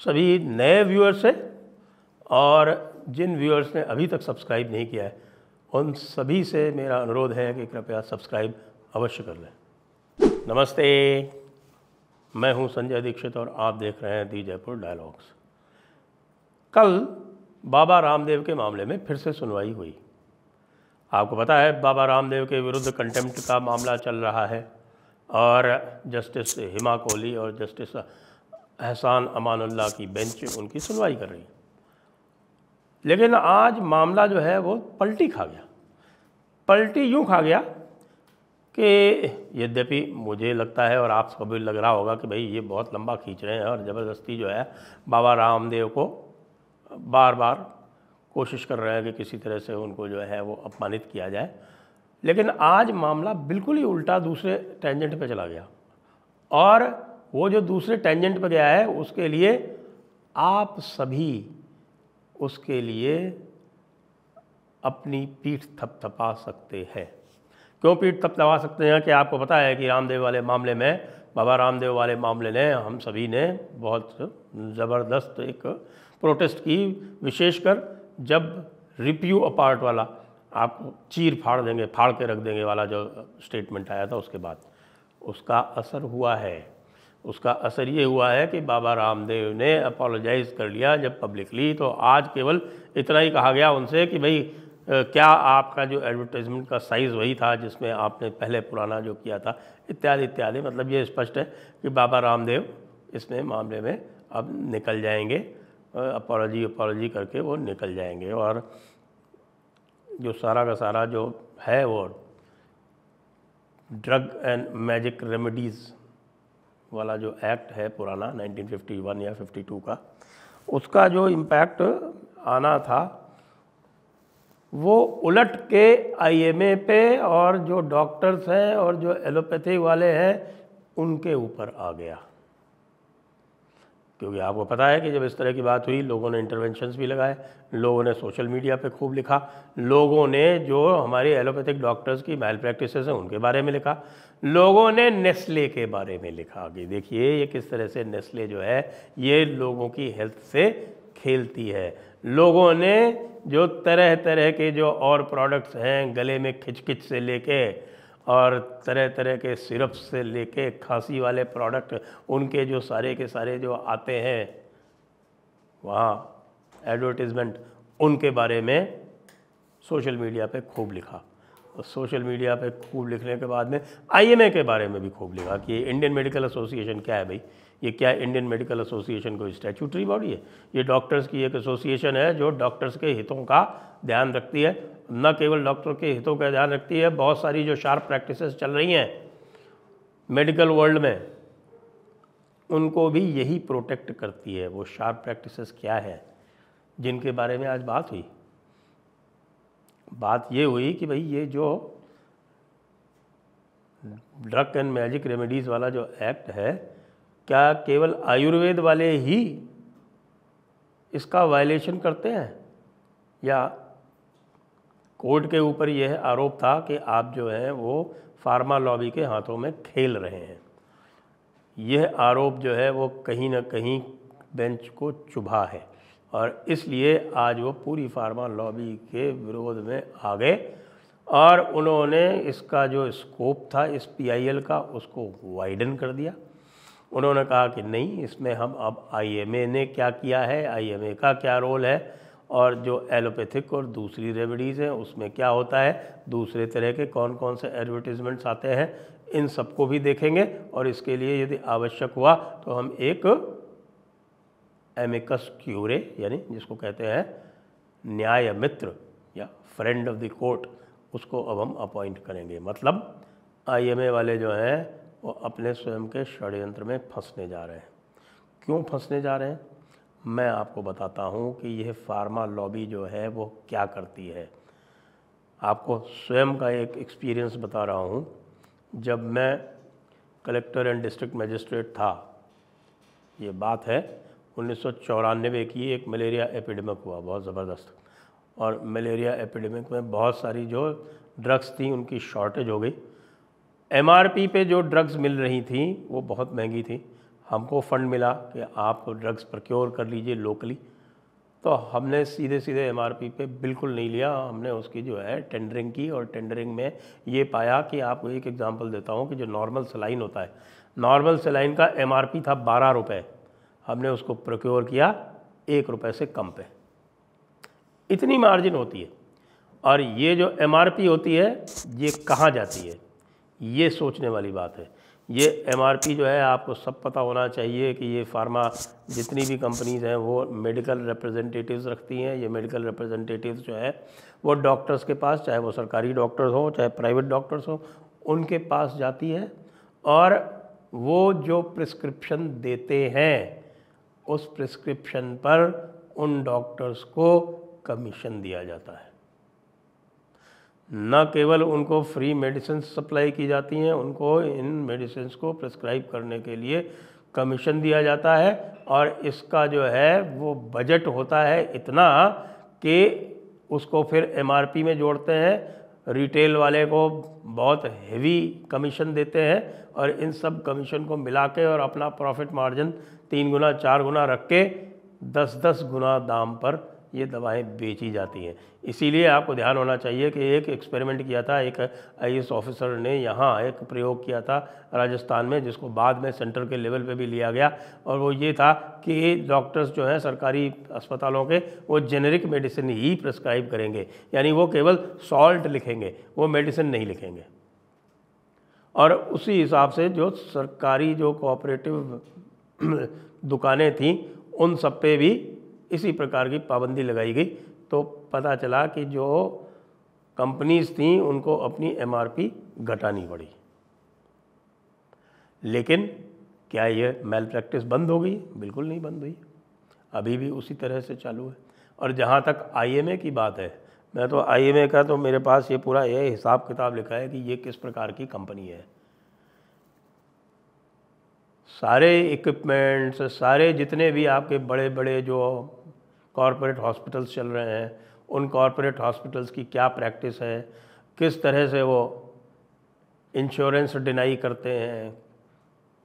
सभी नए व्यूअर्स से और जिन व्यूअर्स ने अभी तक सब्सक्राइब नहीं किया है उन सभी से मेरा अनुरोध है कि कृपया सब्सक्राइब अवश्य कर लें। नमस्ते, मैं हूं संजय दीक्षित और आप देख रहे हैं दी जयपुर डायलॉग्स। कल बाबा रामदेव के मामले में फिर से सुनवाई हुई। आपको पता है बाबा रामदेव के विरुद्ध कंटेम्प्ट का मामला चल रहा है और जस्टिस हिमा कोहली और जस्टिस एहसान अमानुल्लाह की बेंच उनकी सुनवाई कर रही है। लेकिन आज मामला जो है वो पलटी खा गया। पलटी यूँ खा गया कि यद्यपि मुझे लगता है और आप सबको भी लग रहा होगा कि भाई ये बहुत लंबा खींच रहे हैं और ज़बरदस्ती जो है बाबा रामदेव को बार बार कोशिश कर रहे हैं कि किसी तरह से उनको जो है वो अपमानित किया जाए। लेकिन आज मामला बिल्कुल ही उल्टा दूसरे टेंजेंट पे चला गया और वो जो दूसरे टेंजेंट पे गया है उसके लिए आप सभी उसके लिए अपनी पीठ थपथपा सकते हैं। क्यों पीठ थपथपा सकते हैं कि आपको पता है कि रामदेव वाले मामले में, बाबा रामदेव वाले मामले ने हम सभी ने बहुत ज़बरदस्त एक प्रोटेस्ट की, विशेषकर जब रिप्यू अपार्ट वाला आपको चीर फाड़ देंगे, फाड़ के रख देंगे वाला जो स्टेटमेंट आया था उसके बाद उसका असर हुआ है। उसका असर ये हुआ है कि बाबा रामदेव ने अपोलोजाइज़ कर लिया जब पब्लिकली। तो आज केवल इतना ही कहा गया उनसे कि भाई क्या आपका जो एडवर्टाइजमेंट का साइज़ वही था जिसमें आपने पहले पुराना जो किया था, इत्यादि इत्यादि। मतलब ये स्पष्ट है कि बाबा रामदेव इसमें मामले में अब निकल जाएंगे, अपॉलॉजी करके वो निकल जाएंगे। और जो सारा का सारा जो है वो ड्रग एंड मैजिक रेमेडीज़ वाला जो एक्ट है पुराना 1951 या 52 का, उसका जो इम्पैक्ट आना था वो उलट के आईएमए पे और जो डॉक्टर्स हैं और जो एलोपैथी वाले हैं उनके ऊपर आ गया। क्योंकि आपको पता है कि जब इस तरह की बात हुई लोगों ने इंटरवेंशंस भी लगाए, लोगों ने सोशल मीडिया पे खूब लिखा, लोगों ने जो हमारी एलोपैथिक डॉक्टर्स की मैल प्रैक्टिसेस हैं उनके बारे में लिखा, लोगों ने नेस्ले के बारे में लिखा कि देखिए ये किस तरह से नेस्ले जो है ये लोगों की हेल्थ से खेलती है। लोगों ने जो तरह तरह के जो और प्रोडक्ट्स हैं, गले में खिचखिच से लेके और तरह तरह के सिरप से लेके खांसी वाले प्रोडक्ट, उनके जो सारे के सारे जो आते हैं वहाँ एडवर्टीज़मेंट, उनके बारे में सोशल मीडिया पे खूब लिखा। और सोशल मीडिया पे खूब लिखने के बाद में आईएमए के बारे में भी खूब लिखा कि इंडियन मेडिकल एसोसिएशन क्या है भाई, ये क्या इंडियन मेडिकल एसोसिएशन कोई स्टैट्यूटरी बॉडी है? ये डॉक्टर्स की एक एसोसिएशन है जो डॉक्टर्स के हितों का ध्यान रखती है। न केवल डॉक्टर के हितों का ध्यान रखती है, बहुत सारी जो शार्प प्रैक्टिसेस चल रही हैं मेडिकल वर्ल्ड में उनको भी यही प्रोटेक्ट करती है। वो शार्प प्रैक्टिसेस क्या है जिनके बारे में आज बात हुई? बात ये हुई कि भाई ये जो ड्रग एंड मैजिक रेमेडीज़ वाला जो एक्ट है, क्या केवल आयुर्वेद वाले ही इसका वायलेशन करते हैं या कोर्ट के ऊपर यह आरोप था कि आप जो हैं वो फार्मा लॉबी के हाथों में खेल रहे हैं? यह आरोप जो है वो कहीं ना कहीं बेंच को चुभा है और इसलिए आज वो पूरी फार्मा लॉबी के विरोध में आ गए और उन्होंने इसका जो स्कोप था इस पीआईएल का उसको वाइडन कर दिया। उन्होंने कहा कि नहीं, इसमें हम अब आईएमए ने क्या किया है, आईएमए का क्या रोल है और जो एलोपैथिक और दूसरी रेमेडीज़ हैं उसमें क्या होता है, दूसरे तरह के कौन कौन से एडवर्टीज़मेंट्स आते हैं, इन सबको भी देखेंगे। और इसके लिए यदि आवश्यक हुआ तो हम एक एमिकस क्यूरे यानी जिसको कहते हैं न्याय मित्र या फ्रेंड ऑफ द कोर्ट, उसको अब हम अपॉइंट करेंगे। मतलब आईएमए वाले जो हैं वो अपने स्वयं के षड्यंत्र में फंसने जा रहे हैं। क्यों फंसने जा रहे हैं मैं आपको बताता हूँ कि यह फार्मा लॉबी जो है वो क्या करती है। आपको स्वयं का एक एक्सपीरियंस बता रहा हूँ। जब मैं कलेक्टर एंड डिस्ट्रिक्ट मजिस्ट्रेट था, ये बात है 1994 की, एक मलेरिया एपिडेमिक हुआ बहुत ज़बरदस्त और मलेरिया एपिडेमिक में बहुत सारी जो ड्रग्स थी उनकी शॉर्टेज हो गई। एमआरपी पे जो ड्रग्स मिल रही थी वो बहुत महंगी थी। हमको फंड मिला कि आप ड्रग्स प्रोक्योर कर लीजिए लोकली, तो हमने सीधे सीधे एमआरपी पे बिल्कुल नहीं लिया। हमने उसकी जो है टेंडरिंग की, और टेंडरिंग में ये पाया कि आपको एक एग्जांपल देता हूँ कि जो नॉर्मल सलाइन होता है, नॉर्मल सलाइन का एमआरपी था 12 रुपये, हमने उसको प्रोक्योर किया 1 रुपये से कम पे। इतनी मार्जिन होती है। और ये जो एमआरपी होती है ये कहाँ जाती है, ये सोचने वाली बात है। ये एमआरपी जो है आपको सब पता होना चाहिए कि ये फार्मा जितनी भी कंपनीज़ हैं वो मेडिकल रिप्रेजेंटेटिव्स रखती हैं। ये मेडिकल रिप्रेजेंटेटिव्स जो है वो डॉक्टर्स के पास, चाहे वो सरकारी डॉक्टर्स हो चाहे प्राइवेट डॉक्टर्स हो, उनके पास जाती है, और वो जो प्रिस्क्रिप्शन देते हैं उस प्रिस्क्रिप्शन पर उन डॉक्टर्स को कमीशन दिया जाता है। न केवल उनको फ्री मेडिसिन सप्लाई की जाती हैं, उनको इन मेडिसिन को प्रिस्क्राइब करने के लिए कमीशन दिया जाता है। और इसका जो है वो बजट होता है इतना कि उसको फिर एमआरपी में जोड़ते हैं। रिटेल वाले को बहुत हेवी कमीशन देते हैं, और इन सब कमीशन को मिला के और अपना प्रॉफिट मार्जिन 3 गुना 4 गुना रख के 10-10 गुना दाम पर ये दवाएं बेची जाती हैं। इसीलिए आपको ध्यान होना चाहिए कि एक एक्सपेरिमेंट किया था, एक आईएएस ऑफिसर ने यहाँ एक प्रयोग किया था राजस्थान में, जिसको बाद में सेंटर के लेवल पे भी लिया गया। और वो ये था कि डॉक्टर्स जो हैं सरकारी अस्पतालों के, वो जेनेरिक मेडिसिन ही प्रिस्क्राइब करेंगे, यानी वो केवल सॉल्ट लिखेंगे, वो मेडिसिन नहीं लिखेंगे। और उसी हिसाब से जो सरकारी जो कोऑपरेटिव दुकानें थीं उन सब पे भी इसी प्रकार की पाबंदी लगाई गई। तो पता चला कि जो कंपनीज थीं उनको अपनी एमआरपी घटानी पड़ी। लेकिन क्या ये मैल प्रैक्टिस बंद हो गई? बिल्कुल नहीं बंद हुई, अभी भी उसी तरह से चालू है। और जहाँ तक आईएमए की बात है, मैं तो आईएमए का तो मेरे पास ये पूरा ये हिसाब किताब लिखा है कि ये किस प्रकार की कंपनी है। सारे इक्विपमेंट्स, सारे जितने भी आपके बड़े बड़े जो कॉरपोरेट हॉस्पिटल्स चल रहे हैं, उन कॉरपोरेट हॉस्पिटल्स की क्या प्रैक्टिस है, किस तरह से वो इंश्योरेंस डिनाई करते हैं,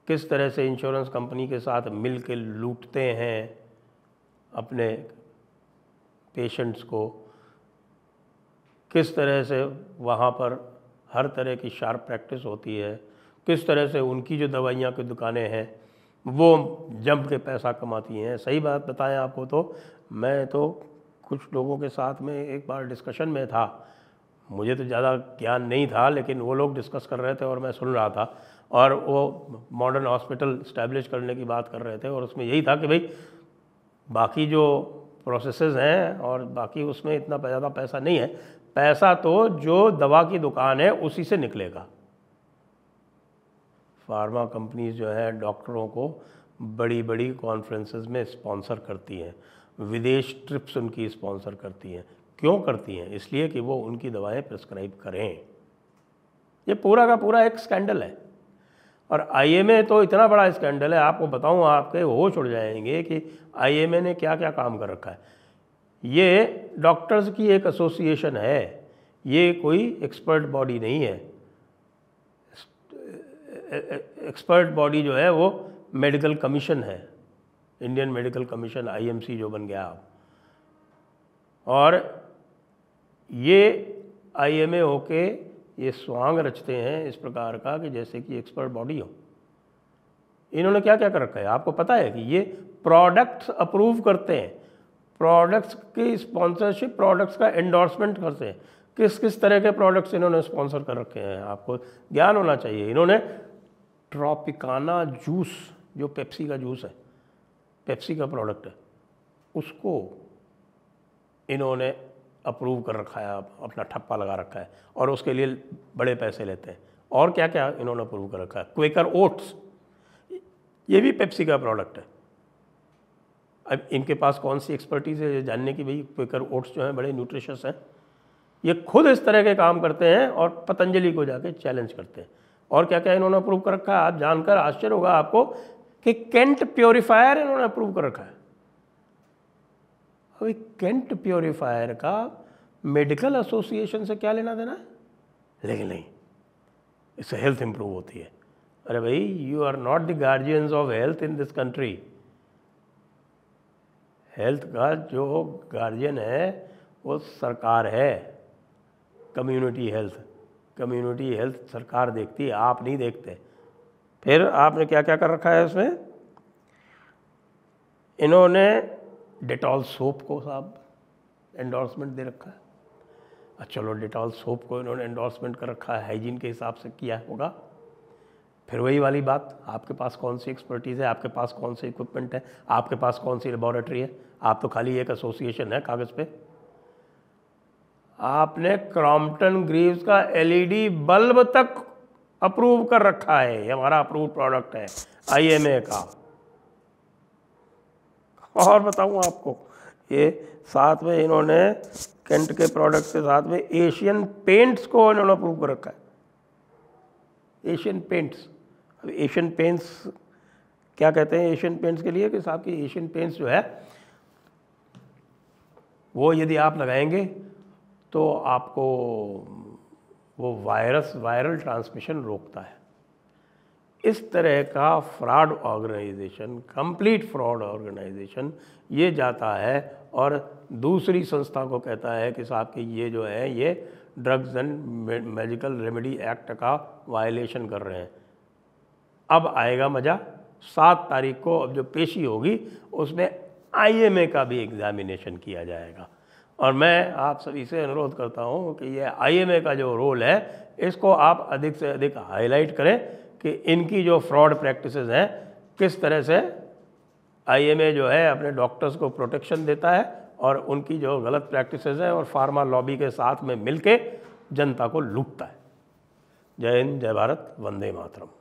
किस तरह से इंश्योरेंस कंपनी के साथ मिल के लूटते हैं अपने पेशेंट्स को, किस तरह से वहाँ पर हर तरह की शार्प प्रैक्टिस होती है, किस तरह से उनकी जो दवाइयाँ की दुकानें हैं वो जम के पैसा कमाती हैं। सही बात बताएं आपको तो मैं तो कुछ लोगों के साथ में एक बार डिस्कशन में था, मुझे तो ज़्यादा ज्ञान नहीं था, लेकिन वो लोग डिस्कस कर रहे थे और मैं सुन रहा था, और वो मॉडर्न हॉस्पिटल इस्टेब्लिश करने की बात कर रहे थे। और उसमें यही था कि भाई बाकी जो प्रोसेसेस हैं और बाकी उसमें इतना ज़्यादा पैसा नहीं है, पैसा तो जो दवा की दुकान है उसी से निकलेगा। फार्मा कंपनीज जो है डॉक्टरों को बड़ी बड़ी कॉन्फ्रेंसेस में स्पॉन्सर करती हैं, विदेश ट्रिप्स उनकी स्पॉन्सर करती हैं। क्यों करती हैं? इसलिए कि वो उनकी दवाएं प्रिस्क्राइब करें। ये पूरा का पूरा एक स्कैंडल है। और आईएमए तो इतना बड़ा स्कैंडल है, आपको बताऊं आपके होश उड़ जाएंगे कि आईएमए ने क्या क्या काम कर रखा है। ये डॉक्टर्स की एक एसोसिएशन है, ये कोई एक्सपर्ट बॉडी नहीं है। एक्सपर्ट बॉडी जो है वो मेडिकल कमीशन है, इंडियन मेडिकल कमीशन आईएमसी जो बन गया। और ये आईएमए होके ये स्वांग रचते हैं इस प्रकार का कि जैसे कि एक्सपर्ट बॉडी हो। इन्होंने क्या क्या कर रखा है आपको पता है कि ये प्रोडक्ट्स अप्रूव करते हैं, प्रोडक्ट्स की स्पॉन्सरशिप, प्रोडक्ट्स का एंडोर्समेंट करते हैं। किस किस तरह के प्रोडक्ट्स इन्होंने स्पॉन्सर कर रखे हैं आपको ज्ञान होना चाहिए। इन्होंने ट्रॉपिकाना जूस, जो पेप्सी का जूस है, पेप्सी का प्रोडक्ट है, उसको इन्होंने अप्रूव कर रखा है, अपना ठप्पा लगा रखा है, और उसके लिए बड़े पैसे लेते हैं। और क्या क्या इन्होंने अप्रूव कर रखा है, क्वेकर ओट्स, ये भी पेप्सी का प्रोडक्ट है। अब इनके पास कौन सी एक्सपर्टीज़ है जानने की, भाई क्वेकर ओट्स जो हैं बड़े न्यूट्रिशियस हैं। ये खुद इस तरह के काम करते हैं और पतंजलि को जाके चैलेंज करते हैं। और क्या क्या इन्होंने अप्रूव कर रखा है, आप जानकर आश्चर्य होगा आपको कि केंट प्योरीफायर इन्होंने अप्रूव कर रखा है। अभी केंट प्योरीफायर का मेडिकल एसोसिएशन से क्या लेना देना है, लेकिन नहीं, इससे हेल्थ इंप्रूव होती है। अरे भाई, you are not the guardians of health in this country. Health का जो गार्जियन है वो सरकार है। कम्युनिटी हेल्थ सरकार देखती है, आप नहीं देखते। फिर आपने क्या क्या कर रखा है उसमें, इन्होंने डेटॉल सोप को साहब एंडोर्समेंट दे रखा है। चलो, डेटॉल सोप को इन्होंने एंडोर्समेंट कर रखा है, हाइजीन के हिसाब से किया होगा। फिर वही वाली बात, आपके पास कौन सी एक्सपर्टीज़ है, आपके पास कौन सी इक्विपमेंट है, आपके पास कौन सी लेबॉरेटरी है? आप तो खाली एक एसोसिएशन है कागज़ पे। आपने क्रॉम्पटन ग्रीव्स का एलईडी बल्ब तक अप्रूव कर रखा है, ये हमारा अप्रूव प्रोडक्ट है आईएमए का। और बताऊं आपको, ये साथ में इन्होंने केंट के प्रोडक्ट के साथ में एशियन पेंट्स को इन्होंने अप्रूव कर रखा है। एशियन पेंट्स, अब एशियन पेंट्स क्या कहते हैं एशियन पेंट्स के लिए कि साहब की एशियन पेंट्स जो है वो यदि आप लगाएंगे तो आपको वो वायरल ट्रांसमिशन रोकता है। इस तरह का fraud organisation, complete fraud organisation ये जाता है और दूसरी संस्था को कहता है कि साहब कि ये जो है ये drugs and medical remedy act का वायलेशन कर रहे हैं। अब आएगा मज़ा, 7 तारीख को अब जो पेशी होगी उसमें आईएमए का भी एग्जामिनेशन किया जाएगा। और मैं आप सभी से अनुरोध करता हूँ कि ये आईएमए का जो रोल है इसको आप अधिक से अधिक हाईलाइट करें कि इनकी जो फ्रॉड प्रैक्टिसेस हैं किस तरह से आईएमए जो है अपने डॉक्टर्स को प्रोटेक्शन देता है और उनकी जो गलत प्रैक्टिसेस हैं और फार्मा लॉबी के साथ में मिलके जनता को लूटता है। जय हिंद, जय भारत, वंदे मातरम।